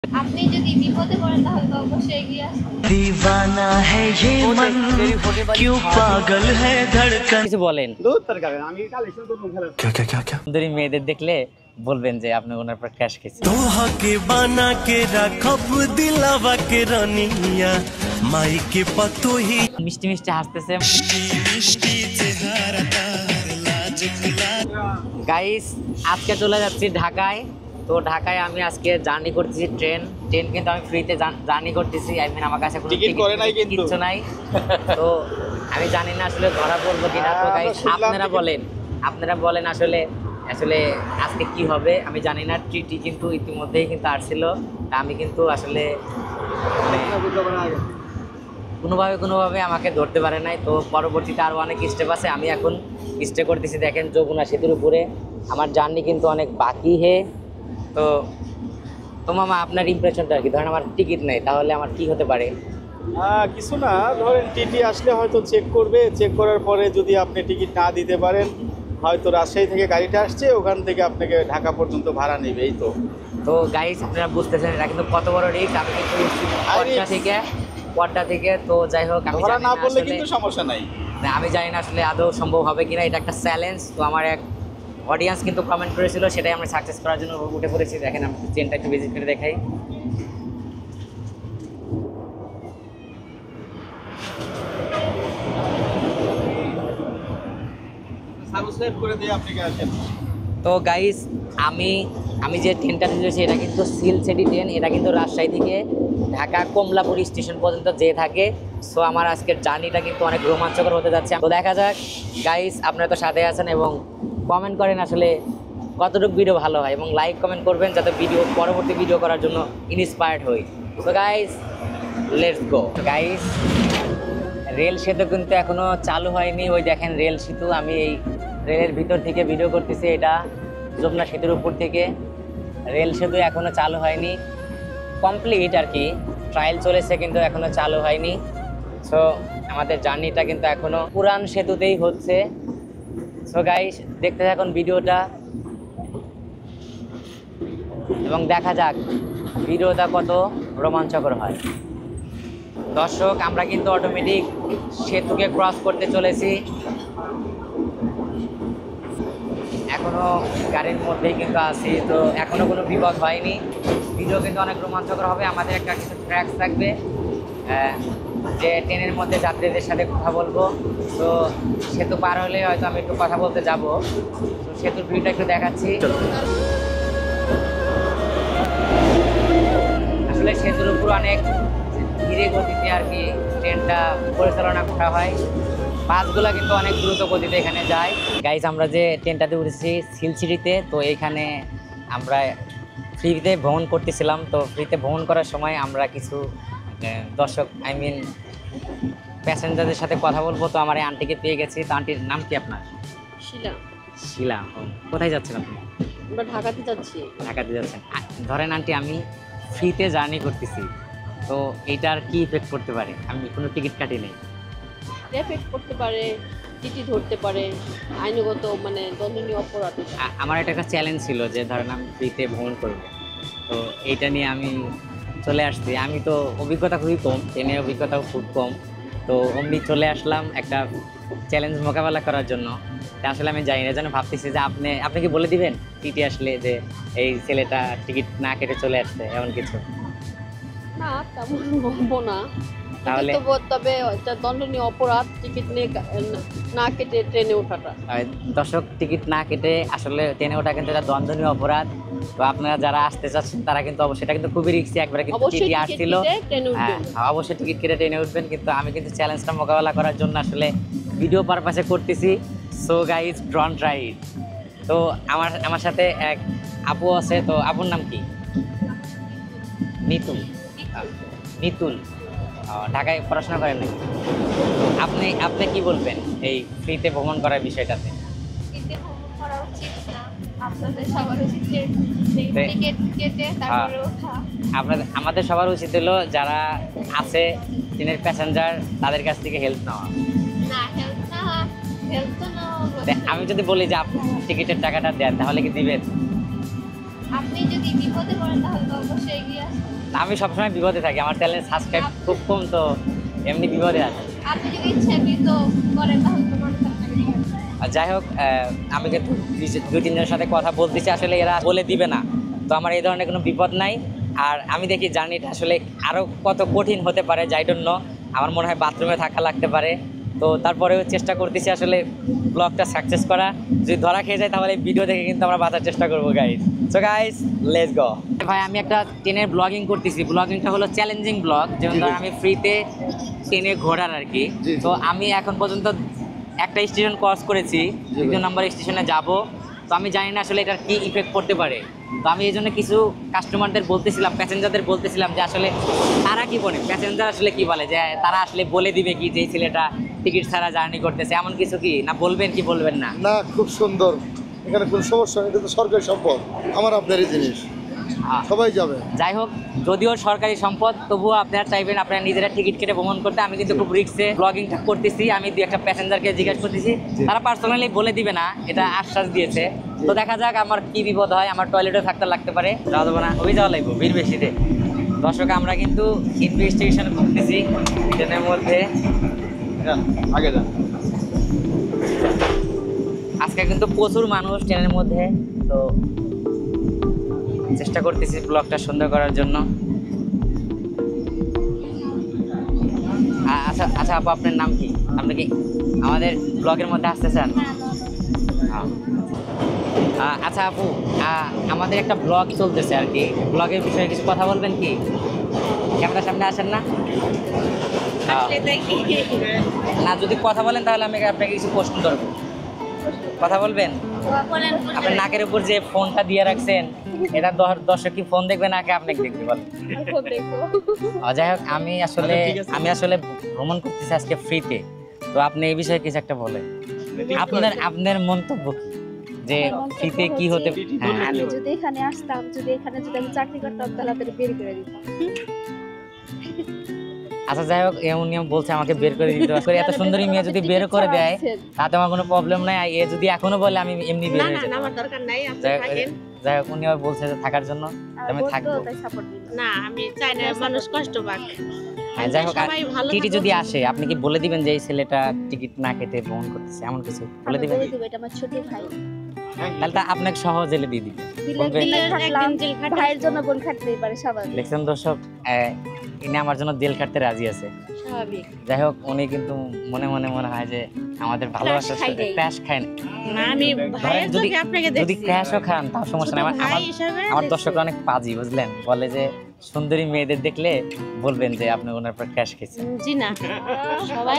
আপনি যদি বিপদে পড়েন তাহলে তো অবশ্যই এগিয়ে আসুন। दीवाना है ये मन क्यों पागल है धड़कन কিছু বলেন। क्या क्या क्या क्या সুন্দরী মেয়েদের দেখলে বলবেন যে আপনি ওনার পর ক্র্যাশ খেয়েছেন। तोहा के बना के रखब दिलावा के रानिया माई के पतो ही মিষ্টি মিষ্টি হাসতেছে। গাইস আজকে চলে যাচ্ছি ঢাকায়। তো ঢাকায় আমি আজকে জার্নি করতেছি ট্রেন কিন্তু আমি ফ্রিতে জার্নি করতেছি। আই মিন আমার কাছে কোনো টিকিট করে নাই, কিন্তু কিছু নাই। তো আমি জানি না আসলে ধরা পড়বো কিনা। তো গাইস আপনারা বলেন আসলে আজকে কি হবে আমি জানি না। টিটি কিন্তু ইতিমধ্যেই কিন্তু আসছিল। আমি কিন্তু আসলে কোনোভাবে আমাকে ধরতে পারে নাই। তো পরবর্তীতে আরও অনেক স্টেপ আছে। আমি এখন স্টে করতেছি দেখেন যমুনা সেতুর উপরে। আমার জার্নি কিন্তু অনেক বাকি তো মামা আপনার ইমপ্রেশনটা কি? ধরেন আমার টিকিট নেই, তাহলে আমার কি হতে পারে? কিছু না, ধরেন টিটি আসলে হয়তো চেক করবে, চেক করার পরে যদি আপনি টিকিট না দিতে পারেন, হয়তো রাজশাহী থেকে গাড়িটা আসছে, ওখান থেকে আপনাকে ঢাকা পর্যন্ত ভাড়া নেবে। এই তো গাইস আপনারা বুঝতেছেন এটা কিন্তু কত বড় রিস্ক। আমি কিন্তু পড্ডা থেকে তো যাই হোক, আমি ভাড়া জানি না না পড়লে আসলে কিন্তু সমস্যা নাই। আমি জানি না আসলে আদৌ সম্ভব হবে কিনা। এটা একটা চ্যালেঞ্জ। তো আমার এক অডিয়েন্স কিন্তু কমেন্ট করেছিল, সেটাই আমরা সাকসেস করার জন্য উঠে পড়েছি। দেখেন আমি ট্রেনটা একটু ভিজিট করে দেখাই। সাবস্ক্রাইব করে দিয়ে আপনি আসেন। তো গাইস আমি যে ট্রেনটা দিয়েছি এটা কিন্তু সিল সিটি ট্রেন। এটা কিন্তু রাজশাহী থেকে ঢাকা কমলাপুর স্টেশন পর্যন্ত যেয়ে থাকে। সো আমার আজকের জার্নিটা কিন্তু অনেক রোমাঞ্চকর হতে যাচ্ছে। তো দেখা যাক গাইস, আপনারা তো সাথে আছেন এবং কমেন্ট করেন আসলে কতটুকু ভিডিও ভালো হয় এবং লাইক কমেন্ট করবেন যাতে পরবর্তী ভিডিও করার জন্য ইন্সপায়ার্ড হই। তো guys let's go. Guys rail সেতু কিন্তু এখনো চালু হয়নি। ওই দেখেন রেল সেতু। আমি এই রেলের ভিতর থেকে ভিডিও করতেছি। এটা যমুনা সেতুর উপর থেকে। রেল সেতু এখনো চালু হয়নি, কমপ্লিট আর কি, ট্রায়াল চলেছে কিন্তু এখনো চালু হয়নি। সো আমাদের জার্নিটা কিন্তু এখনো পুরান সেতুতেই হচ্ছে। সো গাইস দেখতে থাকুন ভিডিওটা এবং দেখা যাক ভিডিওটা কত রোমাঞ্চকর হয়। দর্শক আমরা কিন্তু অটোমেটিক সেতুকে ক্রস করতে চলেছি। এখনো গাড়ির মধ্যেই কিন্তু আছি। তো এখনো কোনো বিপদ হয়নি। ভিডিও কিন্তু অনেক রোমাঞ্চকর হবে। আমাদের একটা কিছু ট্র্যাক্স থাকবে যে ট্রেনের মধ্যে যাত্রীদের সাথে কথা বলবো। তো সেতু পার হলে হয়তো আমি একটু কথা বলতে যাব। তো সেতুর ভিউটা একটু দেখাচ্ছি। আসলে সেতুর উপর অনেক ধীরে গতিতে আর কি ট্রেনটা পরিচালনা করা হয়। বাসগুলো কিন্তু অনেক দ্রুত গতিতে এখানে যায়। গাইজ আমরা যে ট্রেনটাতে উঠেছি সিলসিটিতে। তো এইখানে আমরা ফ্রিতে ভ্রমণ করতেছিলাম। তো ফ্রিতে ভ্রমণ করার সময় আমরা কিছু দর্শক প্যাসেঞ্জারদের সাথে কথা বলবো। তো আমার এই আন্টিকে পেয়ে গেছি। তো আন্টির নাম কি আপনার? শিলা। কোথায় যাচ্ছেন আপনি? আমরা ঢাকাতে যাচ্ছি। ঢাকাতে যাচ্ছেন। ধরেন আন্টি আমি ফ্রিতে জার্নি করতেছি, তো এইটার কি ইফেক্ট করতে পারে? আমি কোনো টিকিট কাটি নেই। এফেক্ট করতে পারে, টিটি ধরতে পারে, আইনগত মানে দণ্ডনীয় অপরাধ। আমার এটা একটা চ্যালেঞ্জ ছিল যে ধরেন আমি ফ্রিতে ভ্রমণ করব। তো এইটা নিয়ে আমি চলে আসছি। আমি তো অভিজ্ঞতা খুবই কম, ট্রেনের অভিজ্ঞতাও খুব কম। তো অমনি চলে আসলাম একটা চ্যালেঞ্জ মোকাবেলা করার জন্য। আসলে আমি জানি না, যেন ভাবতেছি যে আপনি কি বলে দিবেন টিটি আসলে যে এই ছেলেটা টিকিট না কেটে চলে আসছে এমন কিছু? না তেমন বলবো না। তাহলে তবে এটা দণ্ডনীয় অপরাধ টিকিট না কেটে ট্রেনে ওঠাটা। দর্শক টিকিট না কেটে আসলে ট্রেনে ওঠা কিন্তু এটা দণ্ডনীয় অপরাধ। তো আপনারা যারা আসতে চাচ্ছেন তারা কিন্তু অবশ্যই, এটা কিন্তু খুবই রিস্কি। একবারে কিন্তু টিটি আসছিল, অবশ্যই টিকিট কেটে ট্রেনে উঠবেন। কিন্তু আমি কিন্তু চ্যালেঞ্জটা মোকাবেলা করার জন্য আসলে ভিডিও পারপাসে করতেছি। So guys don't try it. তো আমার সাথে এক আপু আছে। তো আপুর নাম কি? নিতুল। ঢাকায় পড়াশোনা করেন নাকি? আপনি কি বলবেন এই ফ্রিতে ভ্রমণ করার বিষয়টাতে? ফ্রিতে ভ্রমণ করা উচিত না। আপনাদের সবার উচিত যে টিকিট কেটে তারপরে ওঠা। আমাদের সবার উচিত হলো যারা আছে ট্রেনের প্যাসেঞ্জার তাদের কাছ থেকে হেল্প নেওয়া। না হেল্প তো না। আমি যদি বলি যে আপনি টিকিটের টাকাটা দেন তাহলে কি দিবেন? আপনি যদি বিপদে পড়েন তাহলে তো অবশ্যই এগিয়ে আসুন। আমি সবসময় বিপদে থাকি, আমার চ্যানেল সাবস্ক্রাইব খুব কম, তো এমনি বিপদে আছে। আপনি যদি ইচ্ছাকৃত করেন তাহলে তো মনে থাকবে। আর যাই হোক, আমি কিন্তু 2-3 জনের সাথে কথা বলতেছি, আসলে এরা বলে দিবে না, তো আমার এই ধরনের কোনো বিপদ নাই। আর আমি দেখি জার্নিটা আসলে আরও কত কঠিন হতে পারে, যাই জন্য আমার মনে হয় বাথরুমে থাকা লাগতে পারে। তো তারপরেও চেষ্টা করতেছি আসলে ব্লগটা সাকসেস করা। যদি ধরা খেয়ে যায় তাহলে ভিডিও দেখে কিন্তু আমরা বাঁচার চেষ্টা করবো guys. So guys, let's go. ভাই আমি একটা ট্রেনের ব্লগিং করতেছি, ব্লগিংটা হলো চ্যালেঞ্জিং ব্লগ, যেমন ধর আমি ফ্রিতে ট্রেনে ঘোরার আর কি। তো আমি এখন পর্যন্ত একটা স্টেশন ক্রস করেছি, 2 নম্বর স্টেশনে যাব। তো আমি জানি না আসলে এটার কী ইফেক্ট পড়তে পারে। তো আমি এই জন্য কিছু কাস্টমারদের বলতেছিলাম, প্যাসেঞ্জারদের বলতেছিলাম যে আসলে তারা কি বলে, প্যাসেঞ্জার আসলে কি বলে, যে তারা আসলে বলে দিবে কি যে এই ছেলেটা টিকিট ছাড়া জার্নি করতেছে, এমন কিছু কি না বলবেন কি বলবেন না? না, খুব সুন্দর, এখানে কোনো সমস্যা নেই, এটা তো সরকারি সম্পদ, আমার আপনারই জিনিস, সবাই যাবে। যাই হোক, যদিও সরকারি সম্পদ, তবুও আপনারা চাইবেন আপনারা নিজেরা টিকিট কেটে ভ্রমণ করতে। আমি কিন্তু খুব রিস্কে ব্লগিংটা করতেছি, আমি 2-1টা প্যাসেঞ্জারকে জিজ্ঞাসা করতেছি, তারা পার্সোনালি বলে দিবে না, এটা আশ্বাস দিয়েছে। তো দেখা যাক আমার কি বিপদ হয়, আমার টয়লেটে থাকতে লাগতে পারে, যাওয়া যাবে না, ওই যাওয়া লাগবে ভিড় বেশিতে। দর্শক, আমরা কিন্তু ইনভেস্টিগেশন করতেছি ট্রেনের মধ্যে। আগে যান। আজকে কিন্তু প্রচুর মানুষ ট্রেনের মধ্যে, তো চেষ্টা করতেছি ব্লগটা সুন্দর করার জন্য। আচ্ছা আচ্ছা আপু, আপনার নাম কি? আপনি কি আমাদের ব্লগের মধ্যে আসতে চান? আচ্ছা আপু, আমাদের একটা ব্লগ চলতেছে আর কি, ব্লগের বিষয়ে কিছু কথা বলবেন কি? ক্যামেরার সামনে আসেন না? না, যদি কথা বলেন তাহলে আমি আপনাকে কিছু প্রশ্ন করবো। কথা বলবেন? আপনার নাকের উপর যে ফোনটা দিয়ে রাখছেন, এটা দর্শক কি ফোন দেখবে নাকি আপনাকে দেখবে বলেন? যাই হোক, আমি আসলে ভ্রমণ করতেছি আজকে ফ্রিতে, তো আপনি এই বিষয়ে কিছু একটা বলেন। আপনার মন্তব্য কি, যে ফ্রিতে কি হতে? আমি যদি এখানে আসতাম, যদি আমি চাকরি করতাম তাহলে আপনাদের বের করে দিতাম। আচ্ছা যাই হোক, উনি বলছে আমাকে বের করে দিতে হবে। এত সুন্দরী মেয়ে যদি বের করে দেয় তাতে আমার কোনো প্রবলেম নাই, এ যদি এখনো বলে আমি এমনি বের হয়ে যাব। আমার দরকার নাই, আপনি থাকেন। যাই হোক, উনি আবার বলছে যে থাকার জন্য, আমি থাকবো। না, আমি চাই না মানুষ কষ্ট পাক। যাই হোক, টিটি যদি আসে আপনি কি বলে দিবেন যে এই ছেলেটা টিকিট না কেটে ভ্রমণ করতেছে, এমন কিছু বলে দিবেন? এটা আমার ছোট ভাই, তাহলে তা আপনাকে সহ জেলে দিয়ে দিবে। ভাইয়ের জন্য বোন খাটতেই পারে, স্বাভাবিক। দেখছেন দর্শক, ইনি আমার জন্য জেল খাটতে রাজি আছে। স্বাভাবিক। যাই হোক, উনি কিন্তু মনে হয় যে আমাদের ভালোবাসা ক্র্যাশ খায় না। আমি ভাইয়ের চোখে আপনাকে দেখছি। যদি ক্র্যাশও খান তাও সমস্যা নাই। আমার দর্শকরা অনেক পাজি, বুঝলেন, বলে যে সুন্দরী মেয়েদের দেখলে বলবেন যে আপনি ওনার পর ক্র্যাশ খেয়েছেন। জি না, সবাই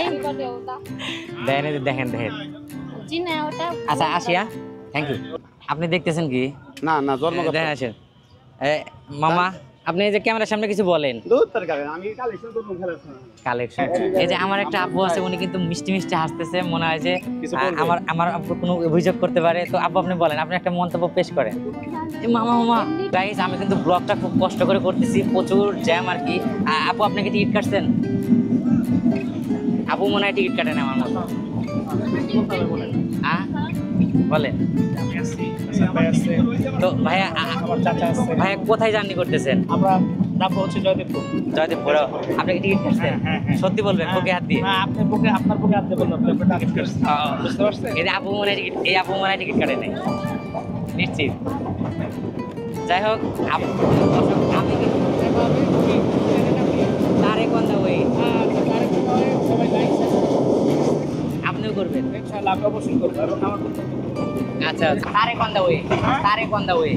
দেখেন। জি না, ওটা আচ্ছা আসিয়া, থ্যাংক ইউ। আপনি দেখতেছেন কি? না না, জন্মগত দেখেন আসেন। মামা, আপনি এই যে ক্যামেরার সামনে কিছু বলেন। আমি কালেকশন, এই যে আমার একটা আপু আছে, উনি কিন্তু মিষ্টি হাসতেছে, মনে হয় যে আমার আপু কোনো অভিযোগ করতে পারে। তো আপু আপনি বলেন, আপনি একটা মন্তব্য পেশ করেন। মামা গাইস, আমি কিন্তু ব্লগটা খুব কষ্ট করে করতেছি, প্রচুর জ্যাম আর কি। আপু আপনি কি টিকিট কাটছেন? আপু মনে হয় টিকিট কাটেন আমার মতো। বলেন তো ভাইয়া, ভাইয়া কোথায় জার্নি করতেছেন? আমরা যাবো হচ্ছে জয়দেবপুর। জয়দেবপুর। আপনি কি টিকিট কাটছেন? সত্যি বলবেন, বুকে হাত দিয়ে? আপনার বুকে হাত দিয়ে বললাম টিকিট কাটছি, বুঝতে পারছেন? এই আপু মনে হয় টিকিট কাটে নাই, নিশ্চিত। যাই হোক, আমি তারেক অন দ্য ওয়ে, আপনিও করবেন? আমি অবশ্যই করবো। আচ্ছা, Tareq on the way.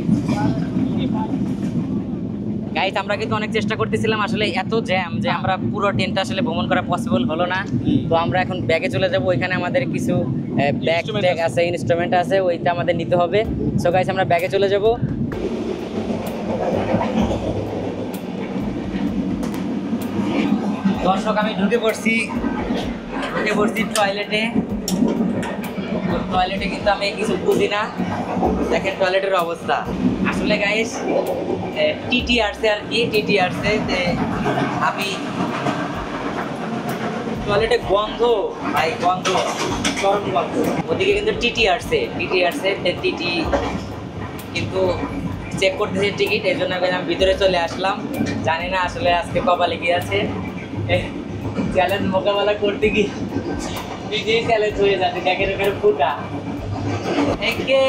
Guys, আমরা কিন্তু অনেক চেষ্টা করতেছিলাম, আসলে এত জ্যাম যে আমরা পুরো ট্রেনটা আসলে ভ্রমণ করা পসিবল হলো না। তো আমরা এখন ব্যাগে চলে যাব, ওইখানে আমাদের কিছু ব্যাগ আছে, ইনস্ট্রুমেন্ট আছে, ওইটা আমাদের নিতে হবে। সো গাইস, আমরা ব্যাগে চলে যাব। দর্শক, আমি ঢুকে পড়ছি টয়লেটে। কিন্তু আমি কিছু বুঝি না, দেখেন টয়লেটের অবস্থা। আসলে গাইস, টিটি আসছে আর কি, যে আমি টয়লেটে গন্ধ ওদিকে কিন্তু টিটি আসছে, টিটি কিন্তু চেক করতেছি টিকিট, এই জন্য আমি ভিতরে চলে আসলাম। জানি না আসলে আজকে কপালে কি আছে, চ্যালেঞ্জ মোকাবেলা করতে কি নিজেই চ্যালেঞ্জ হয়ে যাচ্ছে। দেখেন এখানে ফুটা একে,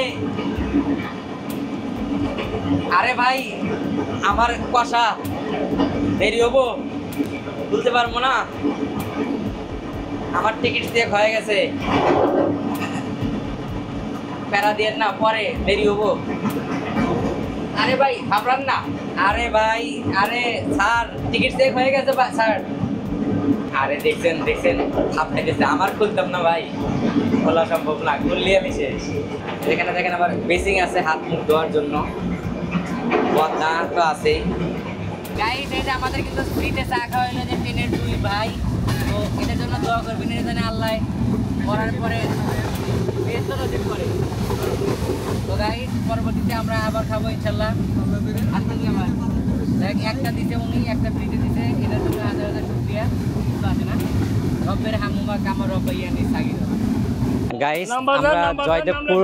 আরে ভাই আমার কষা দেরি হবো, বুঝতে পারবো না, আমার টিকিট চেক হয়ে গেছে, প্যারা দিয়ে না, পরে দেরি হবো। আরে ভাই ভাবলাম না, আরে ভাই, আরে স্যার টিকিট চেক হয়ে গেছে স্যার। আরে দেখছেন দেখছেন আপনি দিচ্ছে, আমার খুলতাম না ভাই, খোলা সম্ভব না, খুললি আমি শেষ। এখানে দেখেন আবার বেসিং আছে হাত মুখ ধোয়ার জন্য, বদনা তো আছেই। গাইস এটা আমাদের কিন্তু ফ্রিতে চা খাওয়া হলো যে ট্রেনের দুই ভাই, তো এটার জন্য দোয়া করবেন, এটা জানে আল্লাহ করার পরে বেশ নজিব করে। তো গাইস পরবর্তীতে আমরা আবার খাবো ইনশাল্লাহ। দেখ একটা দিতে উনি, একটা ফ্রিতে দিতে, এটার জন্য হাজার হাজার শুক্রিয়া। তো আছে না রব্বের হামুমা কামার রব্বাইয়ানি সাগির। গাইস আমরা জয়দেবপুর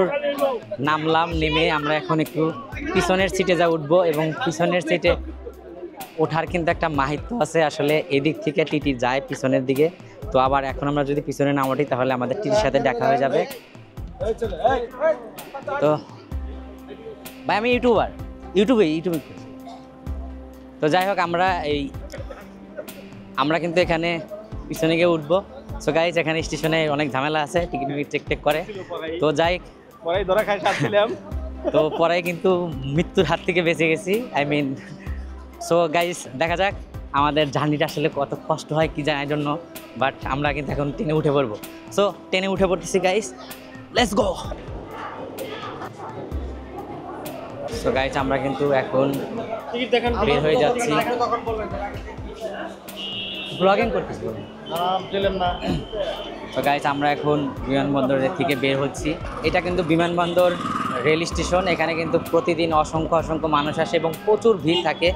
নামলাম, নেমে আমরা এখন একটু পিছনের সিটে যা উঠবো, এবং পিছনের সিটে ওঠার কিন্তু একটা মাহাত্ম্য আছে। আসলে এদিক থেকে টিটি যায় পিছনের দিকে, তো আবার এখন আমরা যদি পিছনে না উঠি তাহলে আমাদের টিটির সাথে দেখা হয়ে যাবে। তো ভাই আমি ইউটিউবে তো যাই হোক আমরা কিন্তু এখানে পিছনে গিয়ে উঠবো। সো গাইজ এখানে স্টেশনে অনেক ঝামেলা আছে, টিকিট চেক করে, তো যাই পরে ধরা খাই সাথছিলাম, তো পরে কিন্তু মৃত্যুর হাত থেকে বেঁচে গেছি, আই মিন। সো গাইজ দেখা যাক আমাদের জার্নিটা আসলে কত কষ্ট হয় কি জানার জন্য, বাট আমরা কিন্তু এখন ট্রেনে উঠে পড়বো। সো ট্রেনে উঠে পড়তেছি guys, let's go. So guys আমরা কিন্তু এখন বের হয়ে যাচ্ছি, ব্লগিং করতেছি। তো গাইজ আমরা এখন বিমানবন্দর থেকে বের হচ্ছি। এটা কিন্তু বিমানবন্দর রেল স্টেশন, এখানে কিন্তু প্রতিদিন অসংখ্য মানুষ আসে এবং প্রচুর ভিড় থাকে।